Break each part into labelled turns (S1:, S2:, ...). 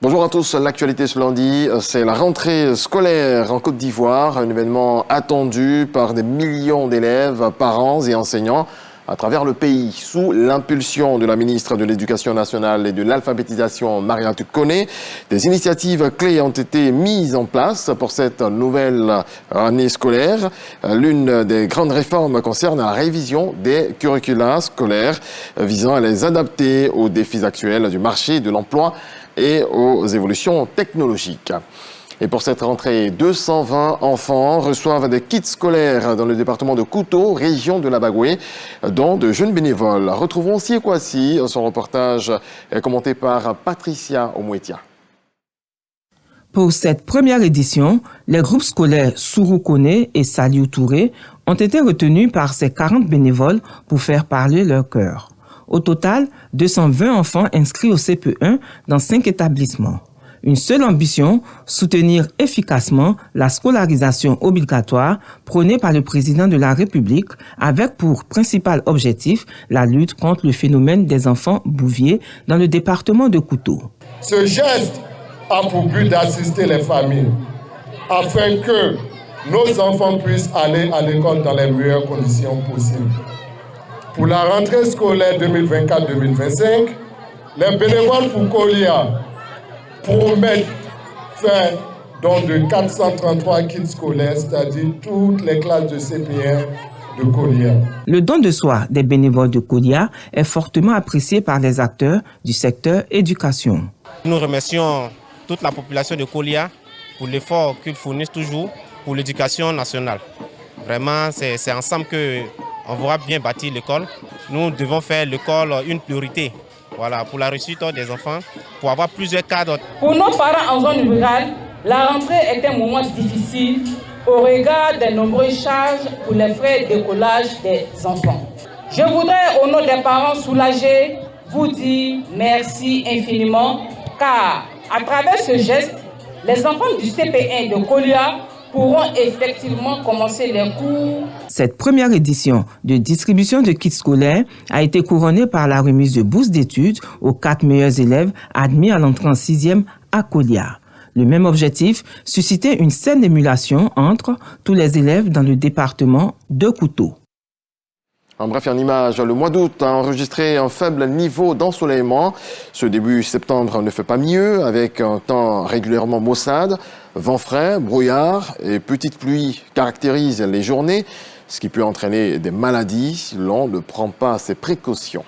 S1: Bonjour à tous, l'actualité ce lundi, c'est la rentrée scolaire en Côte d'Ivoire, un événement attendu par des millions d'élèves, parents et enseignants à travers le pays. Sous l'impulsion de la ministre de l'Éducation nationale et de l'alphabétisation, Mariatou Koné, des initiatives clés ont été mises en place pour cette nouvelle année scolaire. L'une des grandes réformes concerne la révision des curricula scolaires visant à les adapter aux défis actuels du marché de l'emploi et aux évolutions technologiques. Et pour cette rentrée, 220 enfants reçoivent des kits scolaires dans le département de Kouto, région de l'Abagoué, dont de jeunes bénévoles. Retrouvons Siekwasi, son reportage est commenté par Patricia Omouetia.
S2: Pour cette première édition, les groupes scolaires Sourou Koné et Saliou Touré ont été retenus par ces 40 bénévoles pour faire parler leur cœur. Au total, 220 enfants inscrits au CP1 dans 5 établissements. Une seule ambition, soutenir efficacement la scolarisation obligatoire prônée par le président de la République avec pour principal objectif la lutte contre le phénomène des enfants bouviers dans le département de Kouto.
S3: Ce geste a pour but d'assister les familles afin que nos enfants puissent aller à l'école dans les meilleures conditions possibles. Pour la rentrée scolaire 2024-2025, les bénévoles pour Kolia promettent faire don de 433 kits scolaires, c'est-à-dire toutes les classes de CP1 de Kolia.
S2: Le don de soi des bénévoles de Kolia est fortement apprécié par les acteurs du secteur éducation.
S4: Nous remercions toute la population de Kolia pour l'effort qu'ils fournissent toujours pour l'éducation nationale. Vraiment, c'est ensemble qu'on va bien bâtir l'école. Nous devons faire l'école une priorité. Voilà, pour la réussite des enfants, pour avoir plusieurs cadres.
S5: Pour nos parents en zone rurale, la rentrée est un moment difficile au regard des nombreuses charges pour les frais d'écolage des enfants. Je voudrais, au nom des parents soulagés, vous dire merci infiniment, car à travers ce geste, les enfants du CP1 de Kolia pourront effectivement commencer les cours.
S2: Cette première édition de distribution de kits scolaires a été couronnée par la remise de bourses d'études aux 4 meilleurs élèves admis à l'entrée en 6e à Kolia. Le même objectif, susciter une saine émulation entre tous les élèves dans le département de Kouto.
S1: En bref, en image, le mois d'août a enregistré un faible niveau d'ensoleillement. Ce début septembre ne fait pas mieux, avec un temps régulièrement maussade. Vent frais, brouillard et petites pluies caractérisent les journées, ce qui peut entraîner des maladies si l'on ne prend pas ses précautions.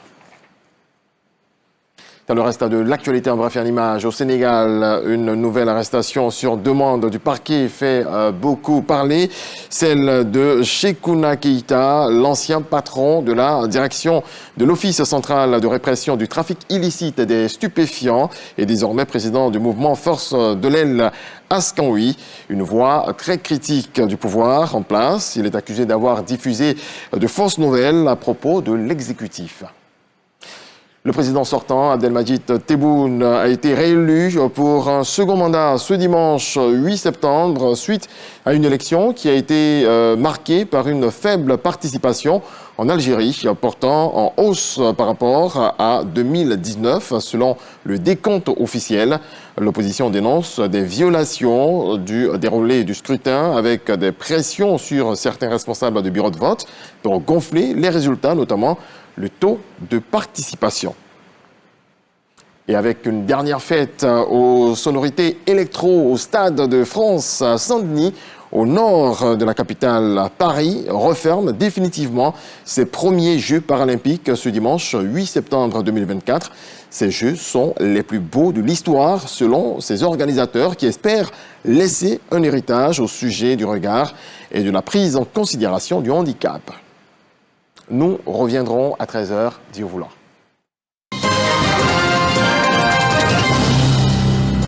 S1: Dans le reste de l'actualité, en bref, en image, au Sénégal, une nouvelle arrestation sur demande du parquet fait beaucoup parler. Celle de Cheikhouna Keïta, l'ancien patron de la direction de l'Office central de répression du trafic illicite des stupéfiants et désormais président du mouvement Force de l'aile Askanwi, une voix très critique du pouvoir en place. Il est accusé d'avoir diffusé de fausses nouvelles à propos de l'exécutif. Le président sortant, Abdelmadjid Tebboune, a été réélu pour un second mandat ce dimanche 8 septembre, suite à une élection qui a été marquée par une faible participation en Algérie, portant en hausse par rapport à 2019. Selon le décompte officiel, l'opposition dénonce des violations du déroulé du scrutin avec des pressions sur certains responsables de bureaux de vote pour gonfler les résultats, notamment le taux de participation. Et avec une dernière fête aux sonorités électro au Stade de France à Saint-Denis, au nord de la capitale, Paris referme définitivement ses premiers Jeux paralympiques ce dimanche 8 septembre 2024. Ces Jeux sont les plus beaux de l'histoire selon ses organisateurs qui espèrent laisser un héritage au sujet du regard et de la prise en considération du handicap. Nous reviendrons à 13h, Dieu voulant.